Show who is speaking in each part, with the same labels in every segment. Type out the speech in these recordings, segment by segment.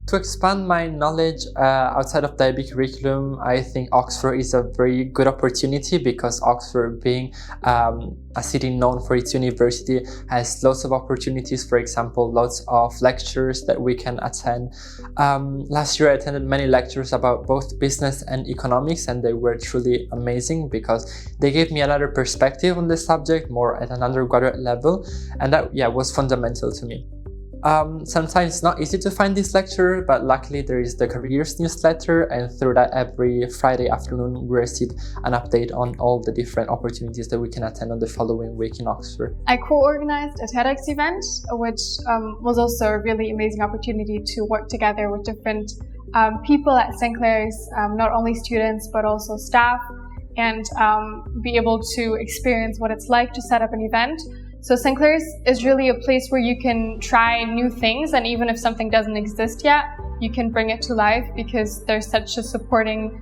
Speaker 1: To expand my knowledge outside of the IB curriculum, I think Oxford is a very good opportunity because Oxford, being a city known for its university, has lots of opportunities. For example, lots of lectures that we can attend. Last year I attended many lectures about both business and economics, and they were truly amazing because they gave me another perspective on the subject, more at an undergraduate level, and that was fundamental to me. Sometimes it's not easy to find this lecture, but luckily there is the careers newsletter, and through that every Friday afternoon we receive an update on all the different opportunities that we can attend on the following week in Oxford.
Speaker 2: I co-organized a TEDx event, which was also a really amazing opportunity to work together with different people at St Clare's, not only students but also staff, and be able to experience what it's like to set up an event. So St Clare's is really a place where you can try new things, and even if something doesn't exist yet, you can bring it to life because there's such a supporting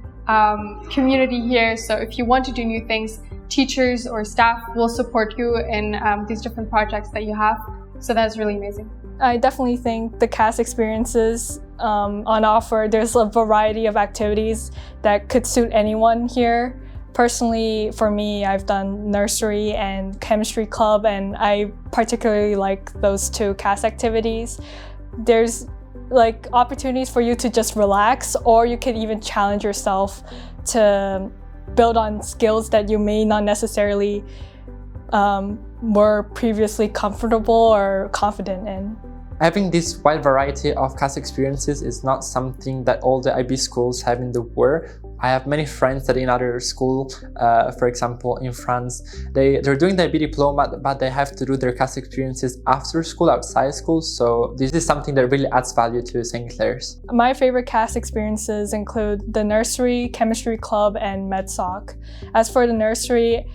Speaker 2: community here. So if you want to do new things, teachers or staff will support you in these different projects that you have. So that's really amazing.
Speaker 3: I definitely think the CAS experiences on offer, there's a variety of activities that could suit anyone here. Personally, for me, I've done nursery and chemistry club, and I particularly like those two CAS activities. There's like opportunities for you to just relax, or you can even challenge yourself to build on skills that you may not necessarily were previously comfortable or confident in.
Speaker 1: Having this wide variety of CAS experiences is not something that all the IB schools have in the world. I have many friends that in other schools, for example in France, they're doing the IB diploma, but they have to do their CAS experiences after school, outside school. So this is something that really adds value to St Clare's.
Speaker 3: My favorite CAS experiences include the nursery, chemistry club, and MedSoc. As for the nursery,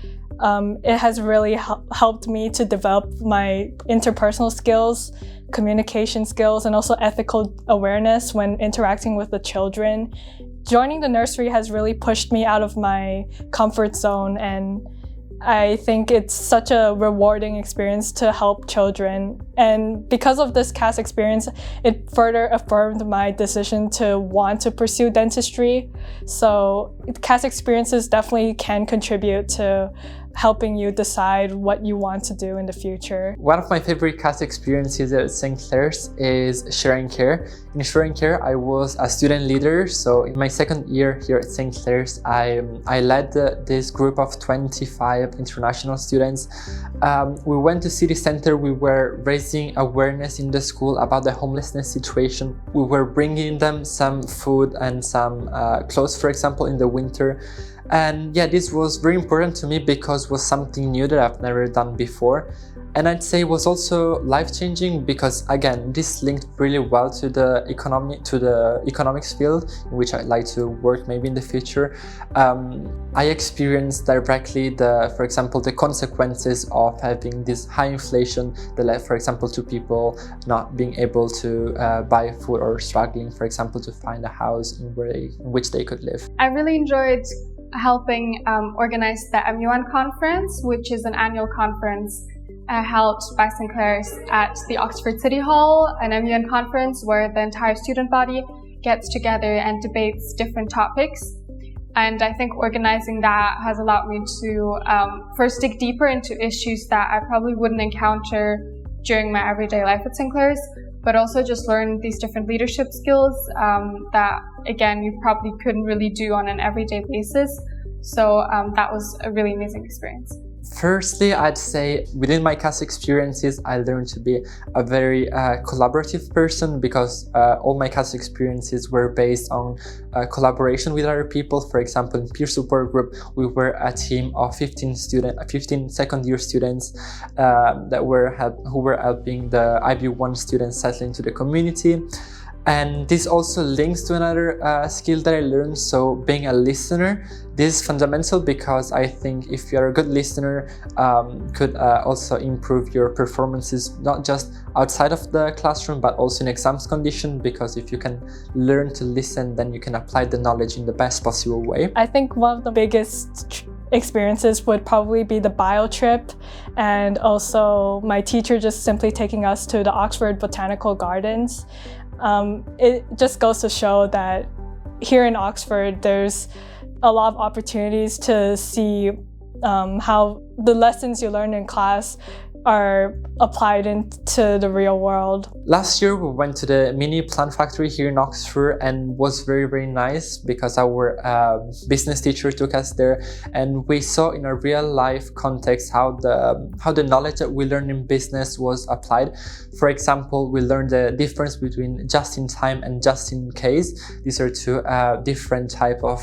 Speaker 3: it has really helped me to develop my interpersonal skills, communication skills, and also ethical awareness when interacting with the children. Joining the nursery has really pushed me out of my comfort zone, and I think it's such a rewarding experience to help children. And because of this CAS experience, it further affirmed my decision to want to pursue dentistry. So CAS experiences definitely can contribute to helping you decide what you want to do in the future.
Speaker 1: One of my favorite CAS experiences at St Clare's is Sharing Care. In Sharing Care, I was a student leader. So in my second year here at St Clare's, I led this group of 25 international students. We went to city center. We were raising awareness in the school about the homelessness situation. We were bringing them some food and some clothes, for example, in the winter. And this was very important to me because it was something new that I've never done before. And I'd say it was also life-changing because, again, this linked really well to the economics field, in which I'd like to work maybe in the future. I experienced directly for example, the consequences of having this high inflation that led, for example, to people not being able to buy food or struggling, for example, to find a house in which they could live.
Speaker 2: I really enjoyed helping organize the MUN conference, which is an annual conference held by St Clare's at the Oxford City Hall, an MUN conference where the entire student body gets together and debates different topics. And I think organizing that has allowed me to first dig deeper into issues that I probably wouldn't encounter during my everyday life at St Clare's, but also just learn these different leadership skills that, again, you probably couldn't really do on an everyday basis. So that was a really amazing experience.
Speaker 1: Firstly, I'd say within my CAS experiences, I learned to be a very collaborative person because all my CAS experiences were based on collaboration with other people. For example, in peer support group, we were a team of 15 second-year students who were helping the IB1 students settle into the community. And this also links to another skill that I learned. So being a listener, this is fundamental because I think if you're a good listener, could also improve your performances, not just outside of the classroom, but also in exams condition, because if you can learn to listen, then you can apply the knowledge in the best possible way.
Speaker 3: I think one of the biggest experiences would probably be the bio trip, and also my teacher just simply taking us to the Oxford Botanical Gardens. It just goes to show that here in Oxford, there's a lot of opportunities to see how the lessons you learn in class are applied into the real world.
Speaker 1: Last year we went to the mini plant factory here in Oxford and was very, very nice because our business teacher took us there, and we saw in a real life context how the knowledge that we learned in business was applied. For example, we learned the difference between just-in-time and just-in-case. These are two different type of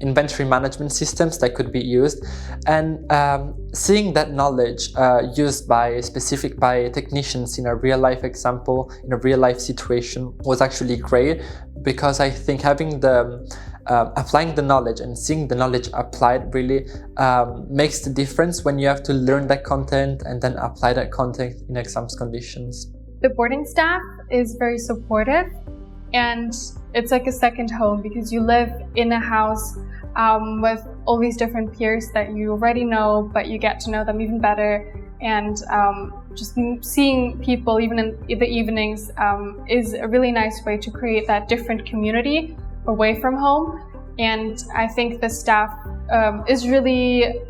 Speaker 1: inventory management systems that could be used, and seeing that knowledge used by technicians in a real life example, in a real life situation, was actually great, because I think having applying the knowledge and seeing the knowledge applied really makes the difference when you have to learn that content and then apply that content in exams conditions.
Speaker 2: The boarding staff is very supportive, and it's like a second home because you live in a house with all these different peers that you already know, but you get to know them even better. And just seeing people even in the evenings is a really nice way to create that different community away from home. And I think the staff is really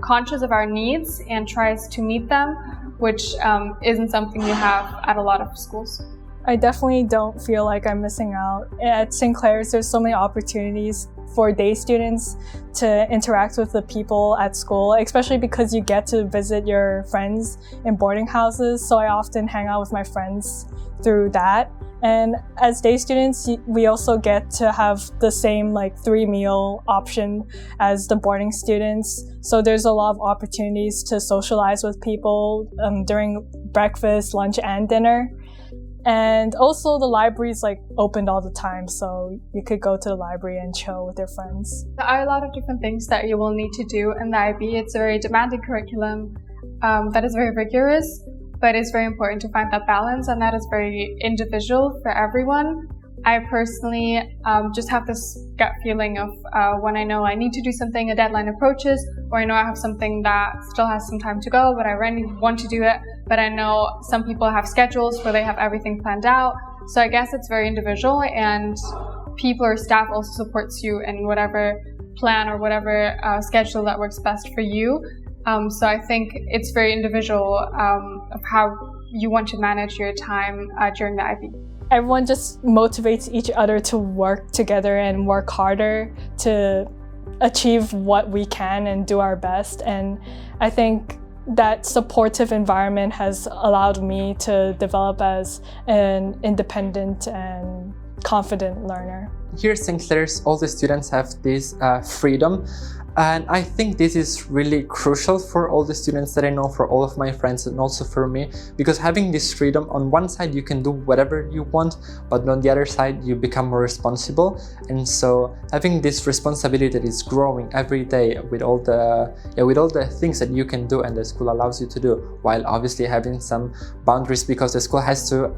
Speaker 2: conscious of our needs and tries to meet them, which isn't something you have at a lot of schools.
Speaker 3: I definitely don't feel like I'm missing out. At St Clare's, there's so many opportunities for day students to interact with the people at school, especially because you get to visit your friends in boarding houses. So I often hang out with my friends through that. And as day students, we also get to have the same 3-meal option as the boarding students. So there's a lot of opportunities to socialize with people during breakfast, lunch, and dinner. And also the library's opened all the time, so you could go to the library and chill with your friends.
Speaker 2: There are a lot of different things that you will need to do in the IB. It's a very demanding curriculum that is very rigorous, but it's very important to find that balance, and that is very individual for everyone. I personally just have this gut feeling of when I know I need to do something, a deadline approaches, or I know I have something that still has some time to go, but I really want to do it. But I know some people have schedules where they have everything planned out. So I guess it's very individual, and people or staff also supports you in whatever plan or whatever schedule that works best for you. So I think it's very individual of how you want to manage your time during the IB.
Speaker 3: Everyone just motivates each other to work together and work harder to achieve what we can and do our best. And I think that supportive environment has allowed me to develop as an independent and confident learner.
Speaker 1: Here at St Clare's, all the students have this freedom, and I think this is really crucial for all the students that I know, for all of my friends, and also for me, because having this freedom, on one side you can do whatever you want, but on the other side you become more responsible. And so having this responsibility that is growing every day with all the things that you can do and the school allows you to do, while obviously having some boundaries because the school has to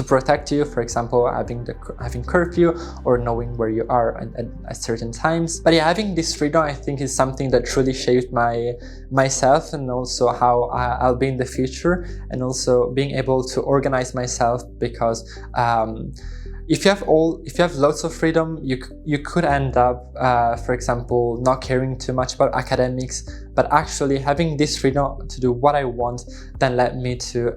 Speaker 1: protect you, for example, having curfew or knowing where you are at certain times. But yeah, having this freedom, I think, is something that truly shaped myself, and also how I'll be in the future, and also being able to organize myself, because if you have lots of freedom, you could end up, for example, not caring too much about academics. But actually having this freedom to do what I want then led me to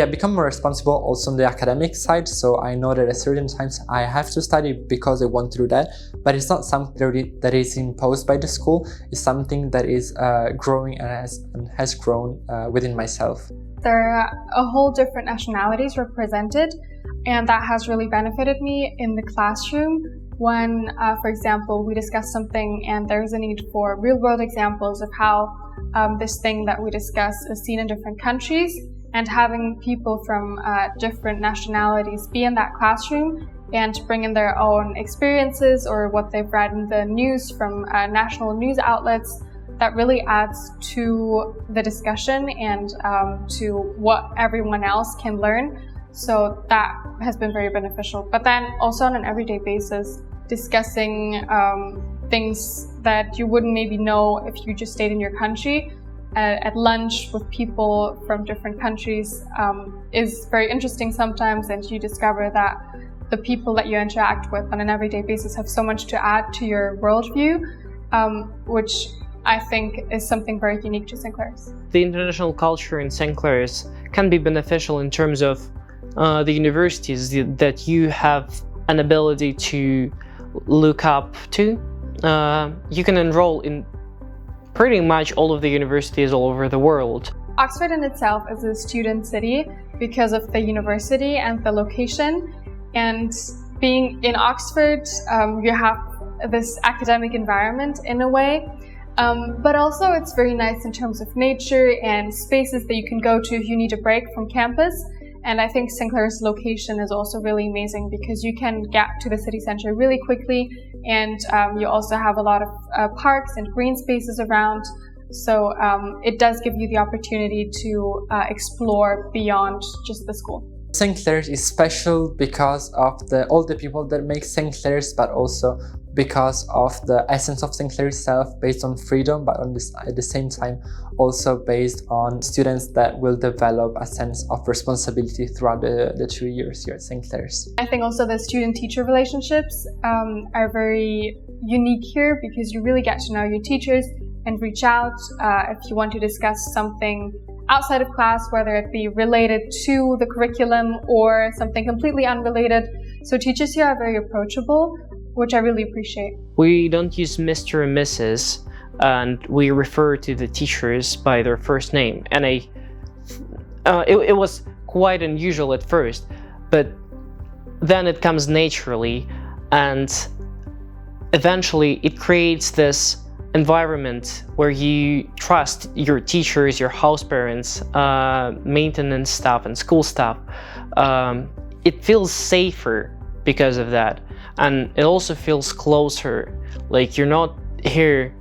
Speaker 1: become more responsible also on the academic side. So I know that at certain times I have to study because I want to do that, but it's not something that is imposed by the school. It's something that is growing and has grown within myself.
Speaker 2: There are a whole different nationalities represented, and that has really benefited me in the classroom. When, for example, we discuss something and there's a need for real-world examples of how this thing that we discuss is seen in different countries, and having people from different nationalities be in that classroom and bring in their own experiences or what they've read in the news from national news outlets, that really adds to the discussion and to what everyone else can learn. So that has been very beneficial. But then also on an everyday basis, discussing things that you wouldn't maybe know if you just stayed in your country. at lunch with people from different countries is very interesting sometimes, and you discover that the people that you interact with on an everyday basis have so much to add to your worldview, which I think is something very unique to St Clare's.
Speaker 4: The international culture in St Clare's can be beneficial in terms of the universities that you have an ability to look up to. You can enroll in pretty much all of the universities all over the world.
Speaker 2: Oxford in itself is a student city because of the university and the location. And being in Oxford, you have this academic environment in a way. But also it's very nice in terms of nature and spaces that you can go to if you need a break from campus. And I think St Clare's location is also really amazing because you can get to the city center really quickly, and you also have a lot of parks and green spaces around. So it does give you the opportunity to explore beyond just the school.
Speaker 1: St Clare's is special because of all the people that make St Clare's, but also because of the essence of St Clair itself, based on freedom, but at the same time also based on students that will develop a sense of responsibility throughout the 2 years here at St Clair's.
Speaker 2: I think also the student-teacher relationships are very unique here because you really get to know your teachers and reach out if you want to discuss something outside of class, whether it be related to the curriculum or something completely unrelated. So teachers here are very approachable, which I really appreciate.
Speaker 4: We don't use Mr. and Mrs. and we refer to the teachers by their first name. And it was quite unusual at first, but then it comes naturally, and eventually it creates this environment where you trust your teachers, your house parents, maintenance staff and school staff. It feels safer because of that, and it also feels closer. Like you're not here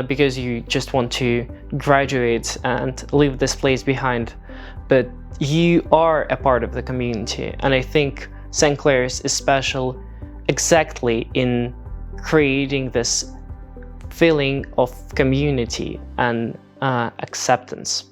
Speaker 4: because you just want to graduate and leave this place behind, but you are a part of the community. And I think St Clare's is special exactly in creating this feeling of community and acceptance.